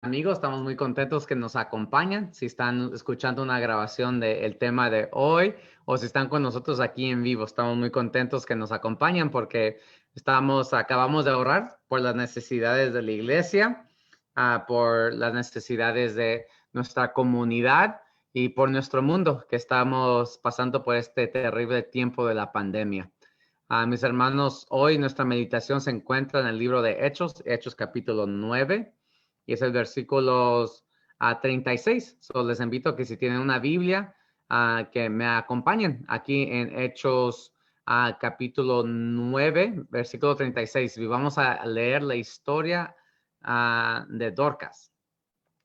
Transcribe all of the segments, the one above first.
Amigos, estamos muy contentos que nos acompañan. Si están escuchando una grabación del tema de hoy o si están con nosotros aquí en vivo, estamos muy contentos que nos acompañan porque acabamos de orar por las necesidades de la iglesia, por las necesidades de nuestra comunidad y por nuestro mundo que estamos pasando por este terrible tiempo de la pandemia. Mis hermanos, hoy nuestra meditación se encuentra en el libro de Hechos, Hechos capítulo 9. Y es el versículos 36. Les invito a que si tienen una Biblia, que me acompañen aquí en Hechos capítulo 9, versículo 36. Y vamos a leer la historia de Dorcas.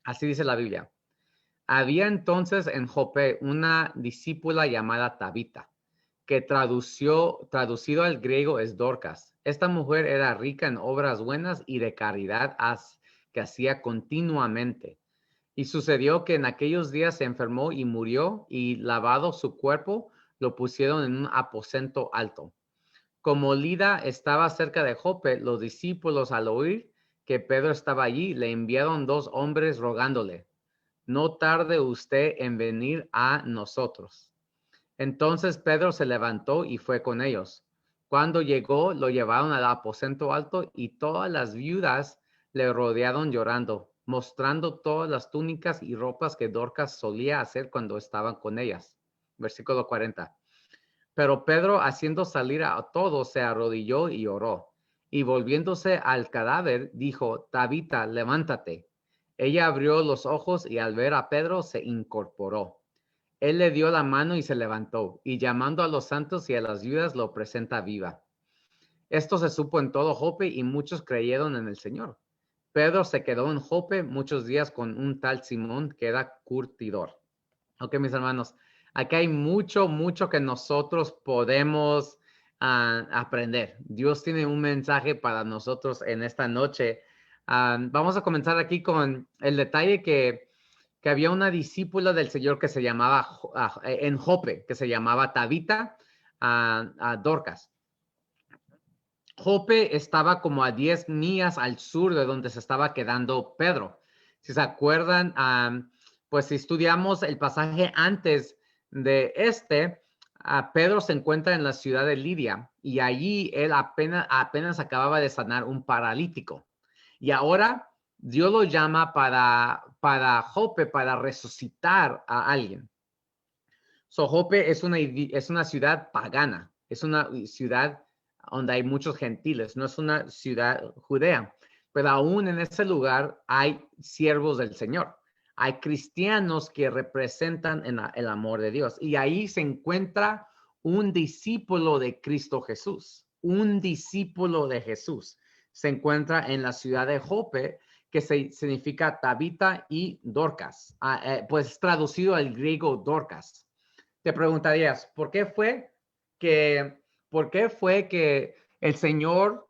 Así dice la Biblia. Había entonces en Jope una discípula llamada Tabita, que traducido al griego es Dorcas. Esta mujer era rica en obras buenas y de caridad que hacía continuamente. Y sucedió que en aquellos días se enfermó y murió, y lavado su cuerpo, lo pusieron en un aposento alto. Como Lida estaba cerca de Jope, los discípulos, al oír que Pedro estaba allí, le enviaron 2 hombres rogándole: no tarde usted en venir a nosotros. Entonces Pedro se levantó y fue con ellos. Cuando llegó, lo llevaron al aposento alto y todas las viudas le rodearon llorando, mostrando todas las túnicas y ropas que Dorcas solía hacer cuando estaban con ellas. Versículo 40. Pero Pedro, haciendo salir a todos, se arrodilló y oró. Y volviéndose al cadáver, dijo: Tabita, levántate. Ella abrió los ojos y al ver a Pedro se incorporó. Él le dio la mano y se levantó, y llamando a los santos y a las viudas, lo presenta viva. Esto se supo en todo Jope y muchos creyeron en el Señor. Pedro se quedó en Jope muchos días con un tal Simón que era curtidor. Ok, mis hermanos, aquí hay mucho que nosotros podemos aprender. Dios tiene un mensaje para nosotros en esta noche. Vamos a comenzar aquí con el detalle que había una discípula del Señor que se llamaba, en Jope, que se llamaba Tabita Dorcas. Jope estaba como a 10 millas al sur de donde se estaba quedando Pedro. Si se acuerdan, pues si estudiamos el pasaje antes de Pedro se encuentra en la ciudad de Lidia y allí él apenas acababa de sanar un paralítico. Y ahora Dios lo llama para Jope, para resucitar a alguien. Jope es una ciudad pagana, es una ciudad donde hay muchos gentiles, no es una ciudad judea, pero aún en ese lugar hay siervos del Señor, hay cristianos que representan el amor de Dios, y ahí se encuentra un discípulo de Cristo Jesús, un discípulo de Jesús, se encuentra en la ciudad de Jope, que significa Tabita y Dorcas, pues traducido al griego Dorcas. Te preguntarías, ¿por qué fue que el Señor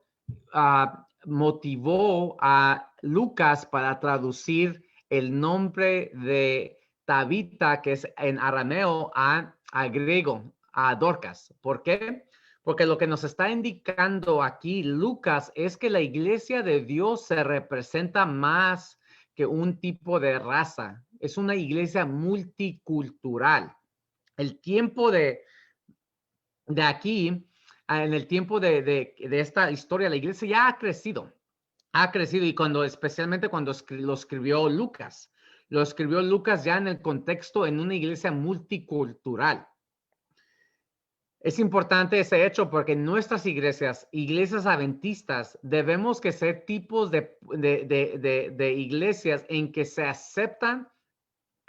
motivó a Lucas para traducir el nombre de Tabita, que es en arameo, a griego, a Dorcas? ¿Por qué? Porque lo que nos está indicando aquí Lucas es que la iglesia de Dios se representa más que un tipo de raza. Es una iglesia multicultural. El tiempo de aquí, en el tiempo de esta historia, la iglesia ya ha crecido y especialmente cuando lo escribió Lucas ya en el contexto en una iglesia multicultural. Es importante ese hecho porque en nuestras iglesias adventistas, debemos que ser tipos de iglesias en que se aceptan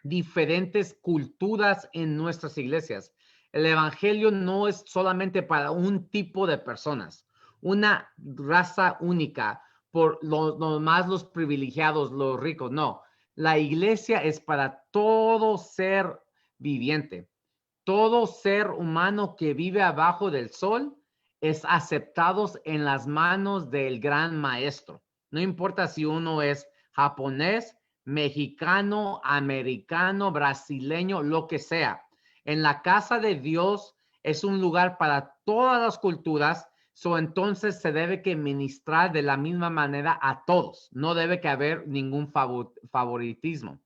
diferentes culturas en nuestras iglesias. El evangelio no es solamente para un tipo de personas, una raza única, por los privilegiados, los ricos. No, la iglesia es para todo ser viviente. Todo ser humano que vive abajo del sol es aceptado en las manos del gran maestro. No importa si uno es japonés, mexicano, americano, brasileño, lo que sea. En la casa de Dios es un lugar para todas las culturas, Entonces se debe que ministrar de la misma manera a todos. No debe que haber ningún favoritismo.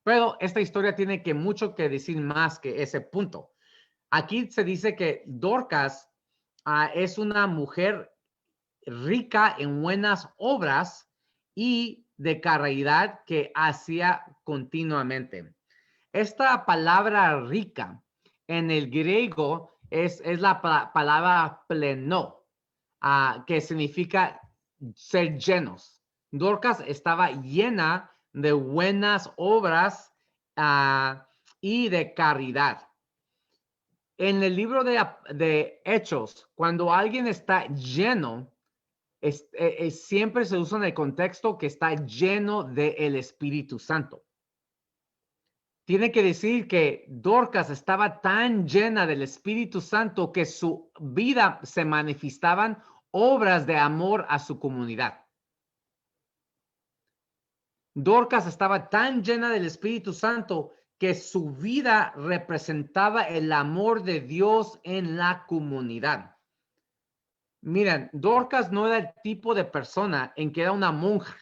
Pero esta historia tiene que mucho que decir más que ese punto. Aquí se dice que Dorcas es una mujer rica en buenas obras y de caridad que hacía continuamente. Esta palabra rica en el griego es la palabra pleno, que significa ser llenos. Dorcas estaba llena de buenas obras y de caridad. En el libro de Hechos, cuando alguien está lleno, siempre se usa en el contexto que está lleno del Espíritu Santo. Tiene que decir que Dorcas estaba tan llena del Espíritu Santo que su vida se manifestaban obras de amor a su comunidad. Dorcas estaba tan llena del Espíritu Santo que su vida representaba el amor de Dios en la comunidad. Miren, Dorcas no era el tipo de persona en que era una monja.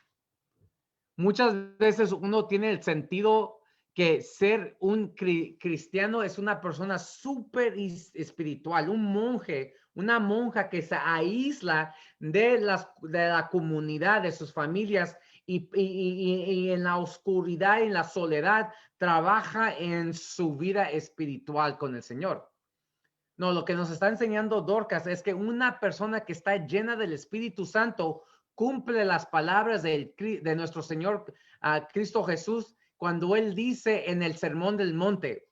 Muchas veces uno tiene el sentido que ser un cristiano es una persona súper espiritual, un monje, una monja que se aísla de la comunidad, de sus familias y en la oscuridad, en la soledad, trabaja en su vida espiritual con el Señor. No, lo que nos está enseñando Dorcas es que una persona que está llena del Espíritu Santo cumple las palabras de nuestro Señor Cristo Jesús cuando Él dice en el Sermón del Monte,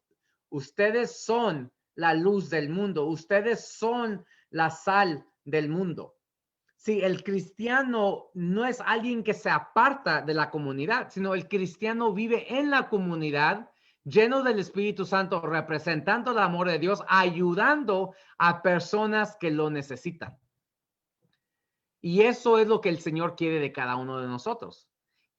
ustedes son la luz del mundo, ustedes son la sal del mundo. Sí, el cristiano no es alguien que se aparta de la comunidad, sino el cristiano vive en la comunidad, lleno del Espíritu Santo, representando el amor de Dios, ayudando a personas que lo necesitan. Y eso es lo que el Señor quiere de cada uno de nosotros.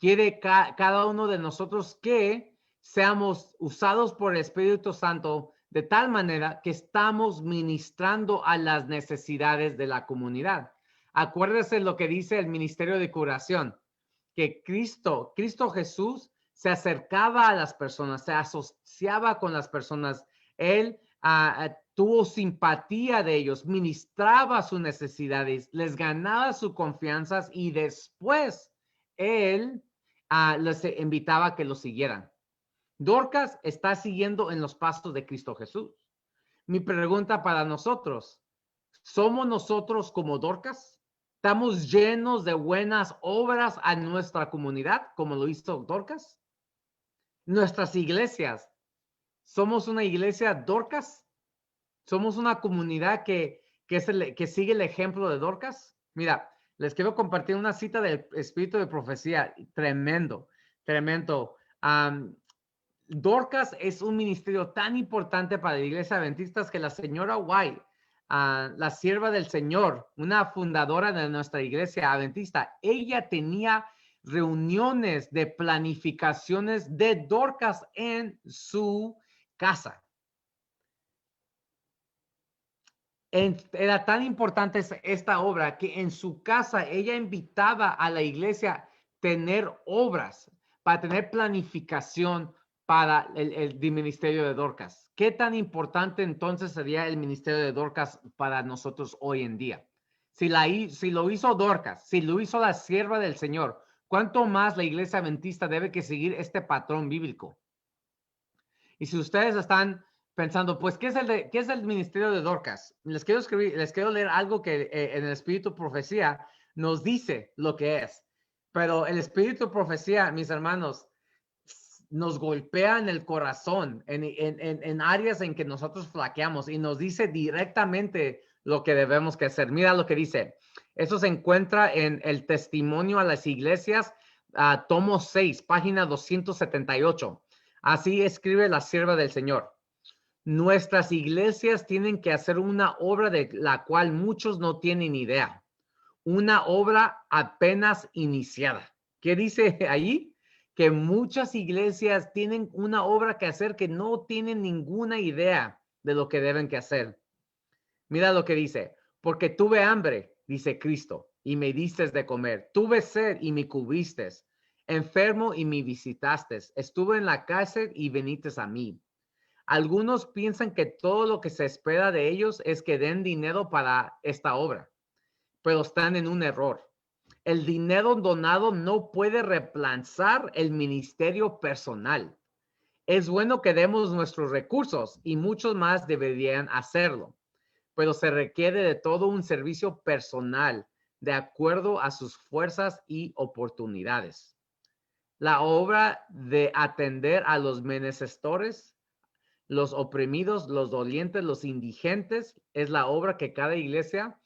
Quiere cada uno de nosotros que seamos usados por el Espíritu Santo de tal manera que estamos ministrando a las necesidades de la comunidad. Acuérdese lo que dice el ministerio de curación, que Cristo Jesús se acercaba a las personas, se asociaba con las personas. Él tuvo simpatía de ellos, ministraba sus necesidades, les ganaba su confianza y después él les invitaba a que lo siguieran. Dorcas está siguiendo en los pasos de Cristo Jesús. Mi pregunta para nosotros, ¿somos nosotros como Dorcas? ¿Estamos llenos de buenas obras a nuestra comunidad como lo hizo Dorcas? Nuestras iglesias, ¿somos una iglesia Dorcas? ¿Somos una comunidad que sigue el ejemplo de Dorcas? Mira, les quiero compartir una cita del Espíritu de Profecía. Tremendo, tremendo. Dorcas es un ministerio tan importante para la iglesia adventista que la señora White, la sierva del Señor, una fundadora de nuestra iglesia adventista, ella tenía reuniones de planificaciones de Dorcas en su casa. Era tan importante esta obra que en su casa ella invitaba a la iglesia a tener obras, para tener planificación para el ministerio de Dorcas. ¿Qué tan importante entonces sería el ministerio de Dorcas para nosotros hoy en día? Si lo hizo Dorcas, si lo hizo la sierva del Señor, ¿cuánto más la iglesia adventista debe que seguir este patrón bíblico? Y si ustedes están pensando, pues, ¿qué es el ministerio de Dorcas? Les quiero leer algo que en el Espíritu de Profecía nos dice lo que es. Pero el Espíritu de Profecía, mis hermanos, nos golpea en el corazón, en áreas en que nosotros flaqueamos y nos dice directamente lo que debemos que hacer. Mira lo que dice. Eso se encuentra en el Testimonio a las Iglesias, tomo 6, página 278. Así escribe la sierva del Señor. Nuestras iglesias tienen que hacer una obra de la cual muchos no tienen idea. Una obra apenas iniciada. ¿Qué dice ahí? Que muchas iglesias tienen una obra que hacer que no tienen ninguna idea de lo que deben que hacer. Mira lo que dice. Porque tuve hambre, dice Cristo, y me diste de comer. Tuve sed y me cubriste. Enfermo y me visitaste. Estuve en la cárcel y viniste a mí. Algunos piensan que todo lo que se espera de ellos es que den dinero para esta obra, pero están en un error. El dinero donado no puede reemplazar el ministerio personal. Es bueno que demos nuestros recursos y muchos más deberían hacerlo, pero se requiere de todo un servicio personal de acuerdo a sus fuerzas y oportunidades. La obra de atender a los menesteres, los oprimidos, los dolientes, los indigentes, es la obra que cada iglesia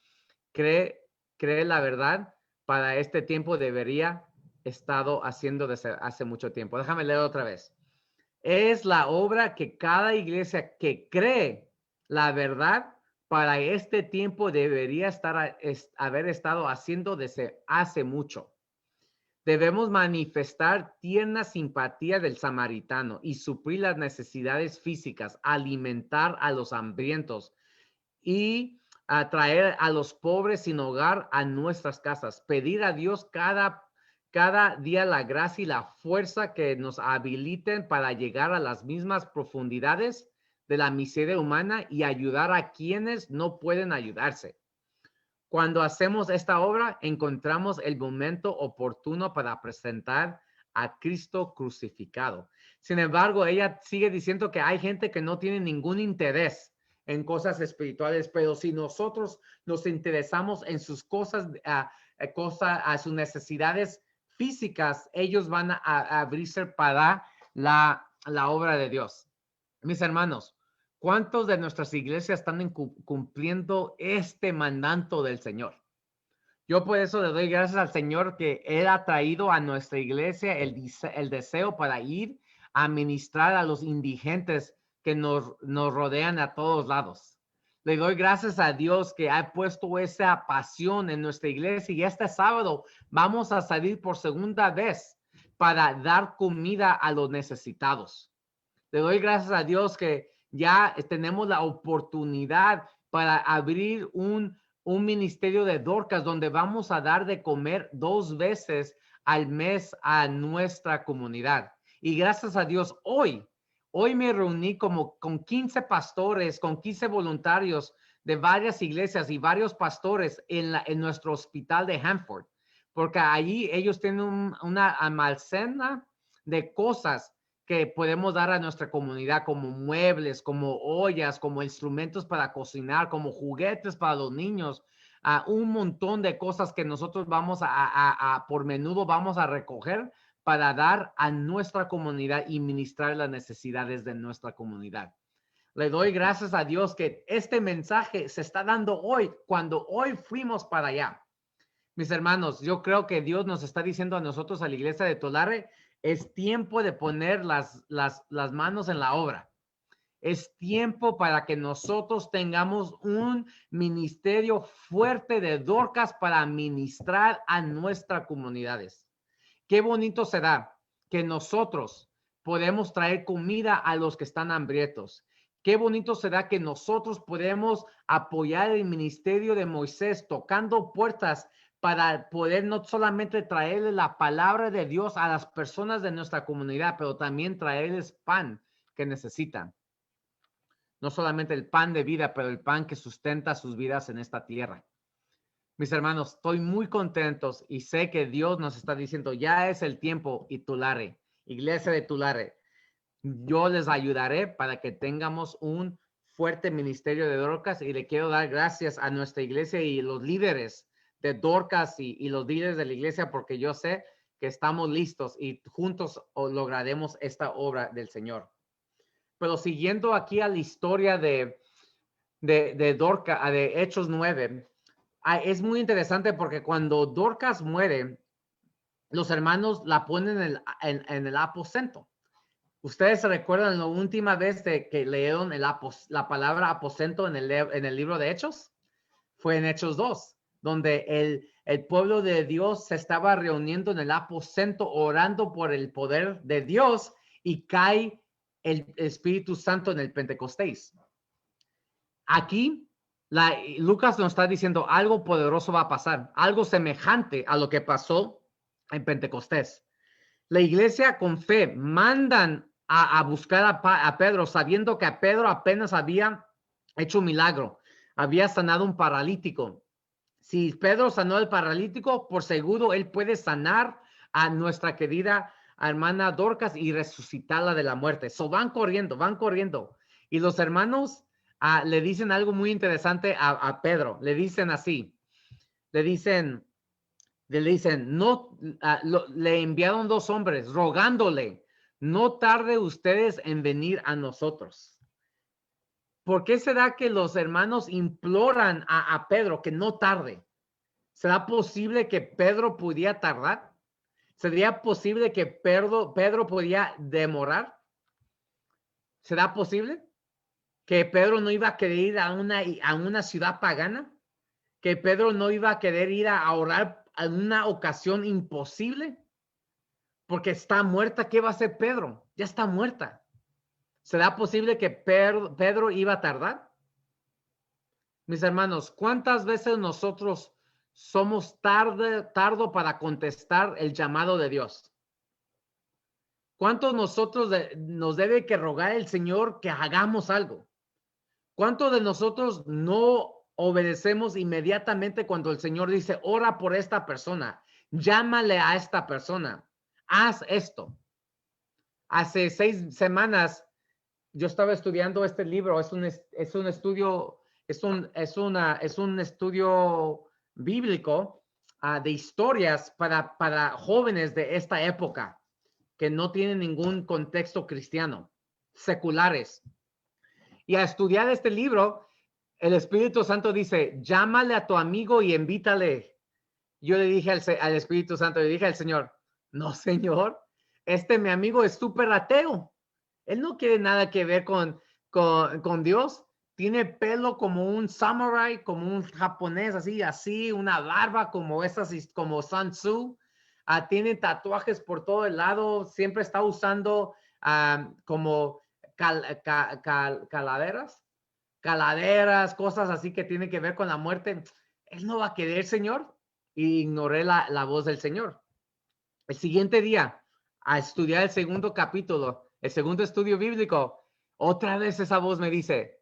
cree la verdad para este tiempo debería estado haciendo desde hace mucho tiempo. Déjame leer otra vez. Es la obra que cada iglesia que cree la verdad para este tiempo debería haber estado haciendo desde hace mucho. Debemos manifestar tierna simpatía del samaritano y suplir las necesidades físicas, alimentar a los hambrientos y atraer a los pobres sin hogar a nuestras casas. Pedir a Dios cada día la gracia y la fuerza que nos habiliten para llegar a las mismas profundidades de la miseria humana y ayudar a quienes no pueden ayudarse. Cuando hacemos esta obra, encontramos el momento oportuno para presentar a Cristo crucificado. Sin embargo, ella sigue diciendo que hay gente que no tiene ningún interés en cosas espirituales, pero si nosotros nos interesamos en sus cosas, a sus necesidades físicas, ellos van a abrirse para la obra de Dios. Mis hermanos, ¿cuántos de nuestras iglesias están cumpliendo este mandato del Señor? Yo por eso le doy gracias al Señor que Él ha traído a nuestra iglesia el deseo para ir a ministrar a los indigentes que nos rodean a todos lados. Le doy gracias a Dios que ha puesto esa pasión en nuestra iglesia y este sábado vamos a salir por segunda vez para dar comida a los necesitados. Le doy gracias a Dios que ya tenemos la oportunidad para abrir un ministerio de Dorcas donde vamos a dar de comer 2 veces al mes a nuestra comunidad. Y gracias a Dios, hoy me reuní con 15 pastores, con 15 voluntarios de varias iglesias y varios pastores en nuestro hospital de Hanford, porque allí ellos tienen una almacena de cosas que podemos dar a nuestra comunidad, como muebles, como ollas, como instrumentos para cocinar, como juguetes para los niños, un montón de cosas que nosotros vamos por menudo vamos a recoger para dar a nuestra comunidad y ministrar las necesidades de nuestra comunidad. Le doy gracias a Dios que este mensaje se está dando hoy, cuando hoy fuimos para allá. Mis hermanos, yo creo que Dios nos está diciendo a nosotros, a la iglesia de Tulare, es tiempo de poner las manos en la obra. Es tiempo para que nosotros tengamos un ministerio fuerte de Dorcas para ministrar a nuestras comunidades. Qué bonito será que nosotros podemos traer comida a los que están hambrientos. Qué bonito será que nosotros podemos apoyar el ministerio de Moisés tocando puertas para poder no solamente traerle la palabra de Dios a las personas de nuestra comunidad, pero también traerles pan que necesitan. No solamente el pan de vida, pero el pan que sustenta sus vidas en esta tierra. Mis hermanos, estoy muy contentos y sé que Dios nos está diciendo, ya es el tiempo y Tulare, iglesia de Tulare, yo les ayudaré para que tengamos un fuerte ministerio de Dorcas y le quiero dar gracias a nuestra iglesia y los líderes de Dorcas y los líderes de la iglesia porque yo sé que estamos listos y juntos lograremos esta obra del Señor. Pero siguiendo aquí a la historia de Dorcas, de Hechos 9, es muy interesante porque cuando Dorcas muere, los hermanos la ponen en el aposento. ¿Ustedes se recuerdan la última vez que leyeron la palabra aposento en el libro de Hechos? Fue en Hechos 2, donde el pueblo de Dios se estaba reuniendo en el aposento orando por el poder de Dios y cae el Espíritu Santo en el Pentecostés. Aquí Lucas nos está diciendo algo poderoso va a pasar, algo semejante a lo que pasó en Pentecostés. La iglesia con fe mandan a buscar a Pedro, sabiendo que a Pedro apenas había hecho un milagro, había sanado un paralítico. Si Pedro sanó al paralítico, por seguro él puede sanar a nuestra querida hermana Dorcas y resucitarla de la muerte. So van corriendo, van corriendo. Y los hermanos le dicen algo muy interesante a Pedro. Le dicen así, le dicen, no, le enviaron dos hombres rogándole, no tarde ustedes en venir a nosotros. ¿Por qué será que los hermanos imploran a Pedro que no tarde? ¿Será posible que Pedro pudiera tardar? ¿Sería posible que Pedro podía demorar? ¿Será posible que Pedro no iba a querer ir a una ciudad pagana? ¿Que Pedro no iba a querer ir a orar en una ocasión imposible? Porque está muerta. ¿Qué va a hacer Pedro? Ya está muerta. ¿Será posible que Pedro iba a tardar? Mis hermanos, ¿cuántas veces nosotros somos tardo para contestar el llamado de Dios? ¿Cuántos nosotros nos debe que rogar el Señor que hagamos algo? ¿Cuántos de nosotros no obedecemos inmediatamente cuando el Señor dice, ora por esta persona, llámale a esta persona, haz esto? Hace 6 semanas yo estaba estudiando este libro, es un estudio, es un estudio bíblico de historias para jóvenes de esta época que no tienen ningún contexto cristiano, seculares. Y a estudiar este libro, el Espíritu Santo dice, llámale a tu amigo y invítale. Yo le dije al Espíritu Santo, le dije al Señor, no, Señor, mi amigo es súper ateo. Él no quiere nada que ver con Dios. Tiene pelo como un samurai, como un japonés, así, una barba como esas, como Sun Tzu. Tiene tatuajes por todo el lado. Siempre está usando como calaveras, cosas así que tienen que ver con la muerte. Él no va a querer, Señor. Y ignoré la voz del Señor. El siguiente día, a estudiar el segundo capítulo, el segundo estudio bíblico, otra vez esa voz me dice,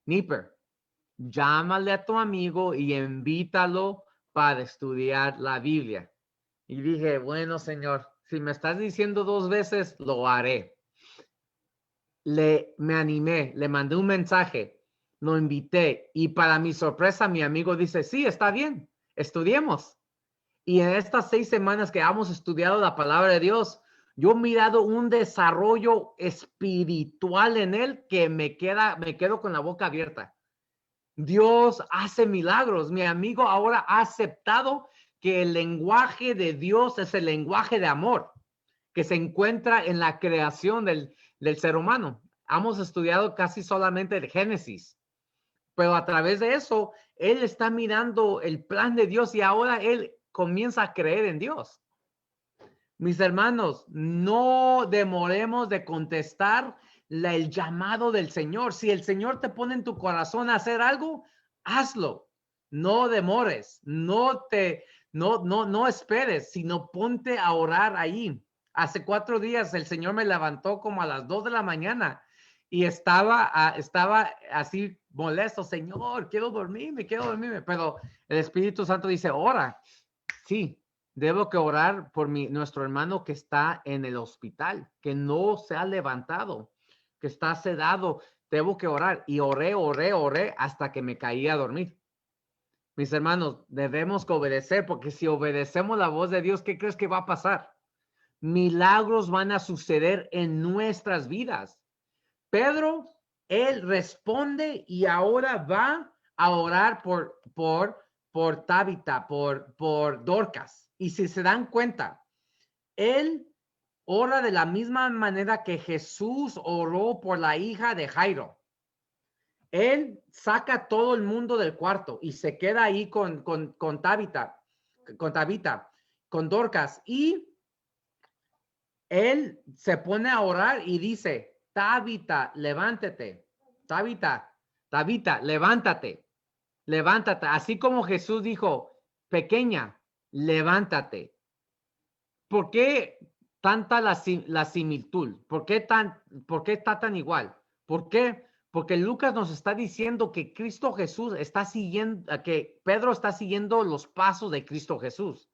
Nipper, llámale a tu amigo y invítalo para estudiar la Biblia. Y dije, bueno, Señor, si me estás diciendo 2 veces, lo haré. Me animé, le mandé un mensaje, lo invité y para mi sorpresa mi amigo dice, sí, está bien, estudiemos. Y en estas 6 semanas que hemos estudiado la palabra de Dios, yo he mirado un desarrollo espiritual en él que me quedo con la boca abierta. Dios hace milagros. Mi amigo ahora ha aceptado que el lenguaje de Dios es el lenguaje de amor que se encuentra en la creación del ser humano. Hemos estudiado casi solamente el Génesis, pero a través de eso, él está mirando el plan de Dios y ahora él comienza a creer en Dios. Mis hermanos, no demoremos de contestar el llamado del Señor. Si el Señor te pone en tu corazón a hacer algo, hazlo. No demores, no esperes, sino ponte a orar ahí. Hace 4 días el Señor me levantó como a las 2 de la mañana y estaba así molesto. Señor, quiero dormirme, pero el Espíritu Santo dice, ora. Sí, debo que orar por nuestro hermano que está en el hospital, que no se ha levantado, que está sedado. Debo que orar. Y oré hasta que me caí a dormir. Mis hermanos, debemos que obedecer, porque si obedecemos la voz de Dios, ¿qué crees que va a pasar? Milagros van a suceder en nuestras vidas. Pedro, él responde y ahora va a orar por Tabita, por Dorcas. Y si se dan cuenta, él ora de la misma manera que Jesús oró por la hija de Jairo. Él saca a todo el mundo del cuarto y se queda ahí con Tabita, con Dorcas. Y él se pone a orar y dice, Tabita, levántate. Tabita, levántate. levántate. Así como Jesús dijo, pequeña, levántate. ¿Por qué tanta la similitud? ¿Por qué está tan igual? ¿Por qué? Porque Lucas nos está diciendo que Cristo Jesús está siguiendo, que Pedro está siguiendo los pasos de Cristo Jesús.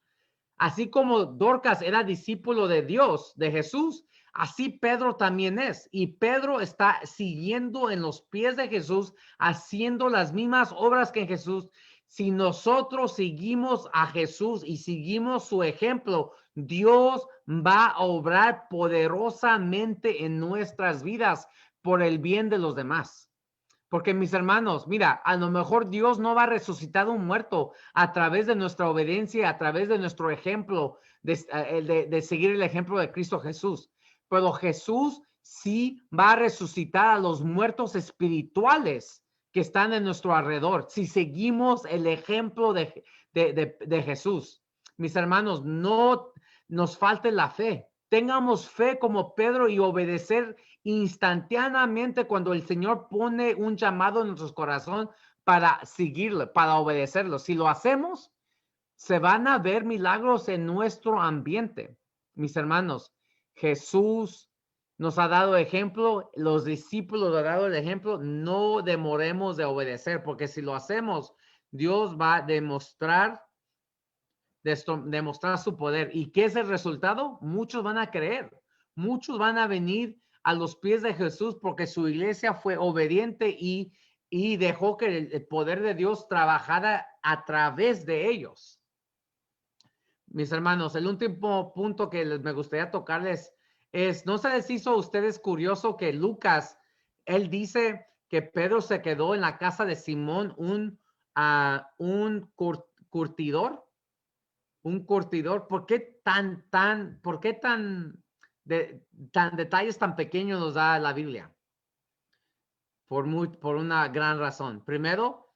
Así como Dorcas era discípulo de Dios, de Jesús, así Pedro también es. Y Pedro está siguiendo en los pies de Jesús, haciendo las mismas obras que Jesús. Si nosotros seguimos a Jesús y seguimos su ejemplo, Dios va a obrar poderosamente en nuestras vidas por el bien de los demás. Porque mis hermanos, mira, a lo mejor Dios no va a resucitar un muerto a través de nuestra obediencia, a través de nuestro ejemplo, de seguir el ejemplo de Cristo Jesús. Pero Jesús sí va a resucitar a los muertos espirituales que están en nuestro alrededor. Si seguimos el ejemplo de Jesús. Mis hermanos, no nos falte la fe. Tengamos fe como Pedro y obedecer instantáneamente cuando el Señor pone un llamado en nuestro corazón para seguirle, para obedecerlo. Si lo hacemos, se van a ver milagros en nuestro ambiente. Mis hermanos, Jesús nos ha dado ejemplo, los discípulos han dado el ejemplo, no demoremos de obedecer, porque si lo hacemos, Dios va a demostrar su poder. ¿Y qué es el resultado? Muchos van a creer, muchos van a venir a los pies de Jesús porque su iglesia fue obediente y dejó que el poder de Dios trabajara a través de ellos. Mis hermanos, el último punto que me gustaría tocarles es, ¿no se les hizo a ustedes curioso que Lucas, él dice que Pedro se quedó en la casa de Simón, un curtidor? Un curtidor, ¿por qué tan detalles tan pequeños nos da la Biblia? Por una gran razón. Primero,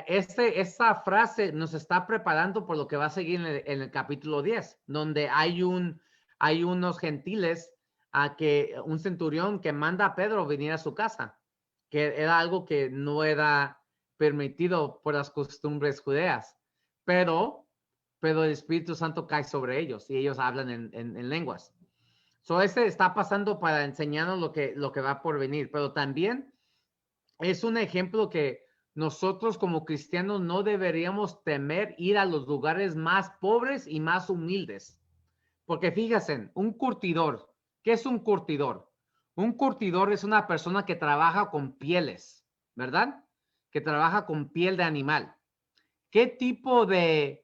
esta frase nos está preparando por lo que va a seguir en el capítulo 10, donde hay unos gentiles, un centurión que manda a Pedro venir a su casa, que era algo que no era permitido por las costumbres judeas, pero el Espíritu Santo cae sobre ellos y ellos hablan en lenguas. Está pasando para enseñarnos lo que va por venir, pero también es un ejemplo que nosotros como cristianos no deberíamos temer ir a los lugares más pobres y más humildes. Porque fíjense, un curtidor, ¿qué es un curtidor? Un curtidor es una persona que trabaja con pieles, ¿verdad? Que trabaja con piel de animal. ¿Qué tipo de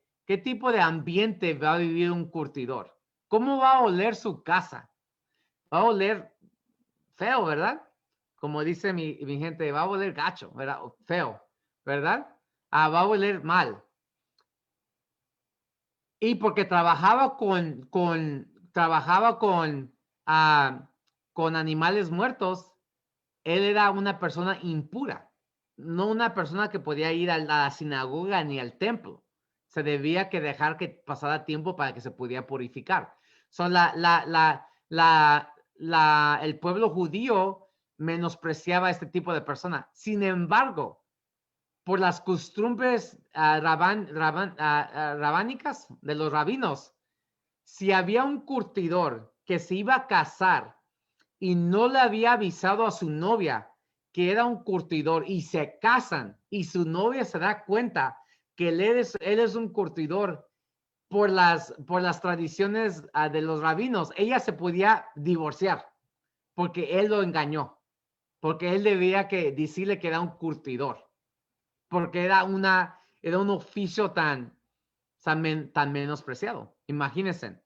ambiente va a vivir un curtidor? ¿Cómo va a oler su casa? Va a oler feo, ¿verdad? Como dice mi gente, va a oler gacho, ¿verdad? Feo, ¿verdad? Va a oler mal. Y porque trabajaba con animales muertos, él era una persona impura, no una persona que podía ir a la sinagoga ni al templo. Se debía que dejar que pasara tiempo para que se pudiera purificar. El pueblo judío menospreciaba a este tipo de persona. Sin embargo, por las costumbres rabánicas de los rabinos, si había un curtidor que se iba a casar y no le había avisado a su novia que era un curtidor y se casan y su novia se da cuenta que él es un curtidor por las tradiciones de los rabinos, ella se podía divorciar porque él lo engañó, porque él debía que decirle que era un curtidor, porque era un oficio tan menospreciado. Imagínense,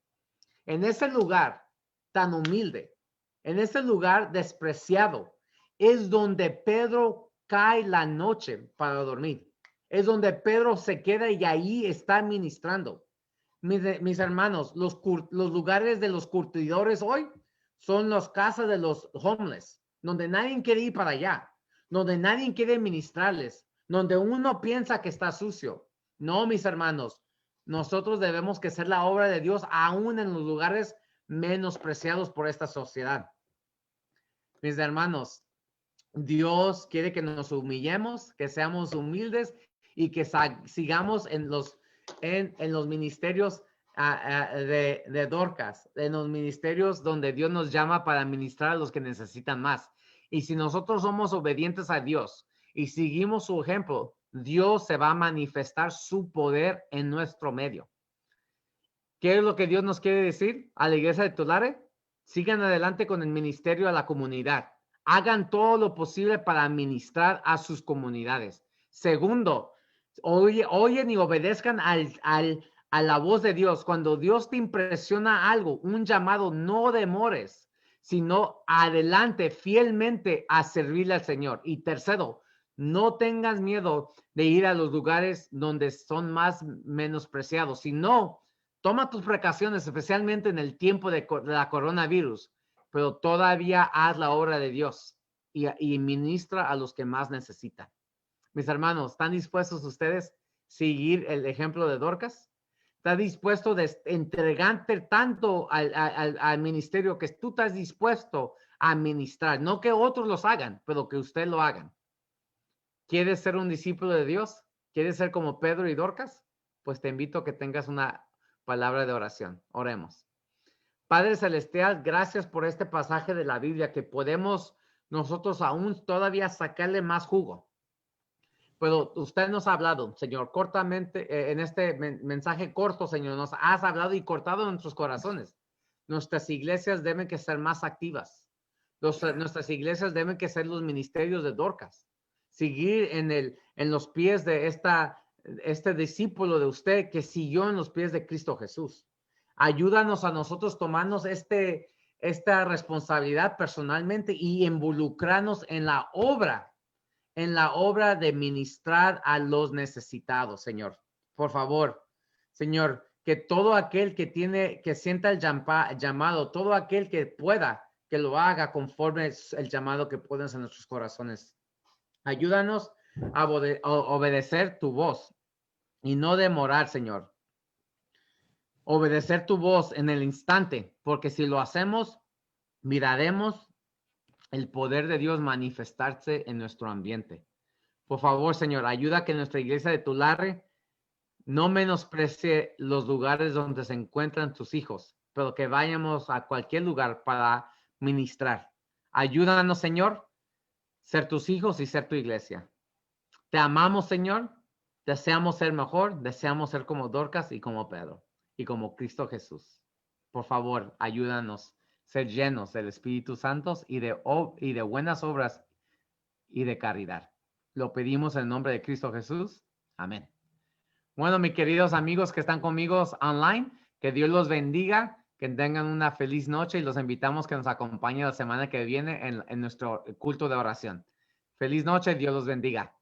en ese lugar tan humilde, en ese lugar despreciado, es donde Pedro cae la noche para dormir. Es donde Pedro se queda y ahí está ministrando. Mis hermanos, los lugares de los curtidores hoy son las casas de los homeless, donde nadie quiere ir para allá, donde nadie quiere ministrarles, donde uno piensa que está sucio. No, mis hermanos, nosotros debemos que ser la obra de Dios aún en los lugares menospreciados por esta sociedad. Mis hermanos, Dios quiere que nos humillemos, que seamos humildes y que sigamos en los ministerios de Dorcas, en los ministerios donde Dios nos llama para ministrar a los que necesitan más. Y si nosotros somos obedientes a Dios y seguimos su ejemplo, Dios se va a manifestar su poder en nuestro medio. ¿Qué es lo que Dios nos quiere decir a la iglesia de Tulare? Sigan adelante con el ministerio a la comunidad. Hagan todo lo posible para ministrar a sus comunidades. Segundo, oyen y obedezcan a la voz de Dios. Cuando Dios te impresiona algo, un llamado, no demores, sino adelante fielmente a servirle al Señor. Y tercero, no tengas miedo de ir a los lugares donde son más menospreciados, sino toma tus precauciones, especialmente en el tiempo de la coronavirus, pero todavía haz la obra de Dios y ministra a los que más necesitan. Mis hermanos, ¿están dispuestos ustedes a seguir el ejemplo de Dorcas? ¿Estás dispuesto de entregarte tanto al ministerio que tú estás dispuesto a ministrar? No que otros los hagan, pero que usted lo hagan. ¿Quieres ser un discípulo de Dios? ¿Quieres ser como Pedro y Dorcas? Pues te invito a que tengas una palabra de oración. Oremos. Padre Celestial, gracias por este pasaje de la Biblia que podemos nosotros aún todavía sacarle más jugo. Pero usted nos ha hablado, Señor, cortamente, en este mensaje corto, Señor, nos has hablado y cortado nuestros corazones. Nuestras iglesias deben que ser más activas. Nuestras iglesias deben que ser los ministerios de Dorcas. Seguir en los pies de este discípulo de usted que siguió en los pies de Cristo Jesús. Ayúdanos a nosotros tomarnos esta responsabilidad personalmente y involucrarnos en la obra de ministrar a los necesitados, Señor. Por favor, Señor, que todo aquel que sienta el llamado, todo aquel que pueda, que lo haga conforme el llamado que pones en nuestros corazones. Ayúdanos a obedecer tu voz y no demorar, Señor. Obedecer tu voz en el instante, porque si lo hacemos, miraremos el poder de Dios manifestarse en nuestro ambiente. Por favor, Señor, ayuda a que nuestra iglesia de Tulare no menosprecie los lugares donde se encuentran tus hijos, pero que vayamos a cualquier lugar para ministrar. Ayúdanos, Señor, ser tus hijos y ser tu iglesia. Te amamos, Señor. Deseamos ser mejor. Deseamos ser como Dorcas y como Pedro y como Cristo Jesús. Por favor, ayúdanos a ser llenos del Espíritu Santo y de buenas obras y de caridad. Lo pedimos en el nombre de Cristo Jesús. Amén. Bueno, mis queridos amigos que están conmigo online, que Dios los bendiga, que tengan una feliz noche y los invitamos que nos acompañen la semana que viene en nuestro culto de oración. Feliz noche, Dios los bendiga.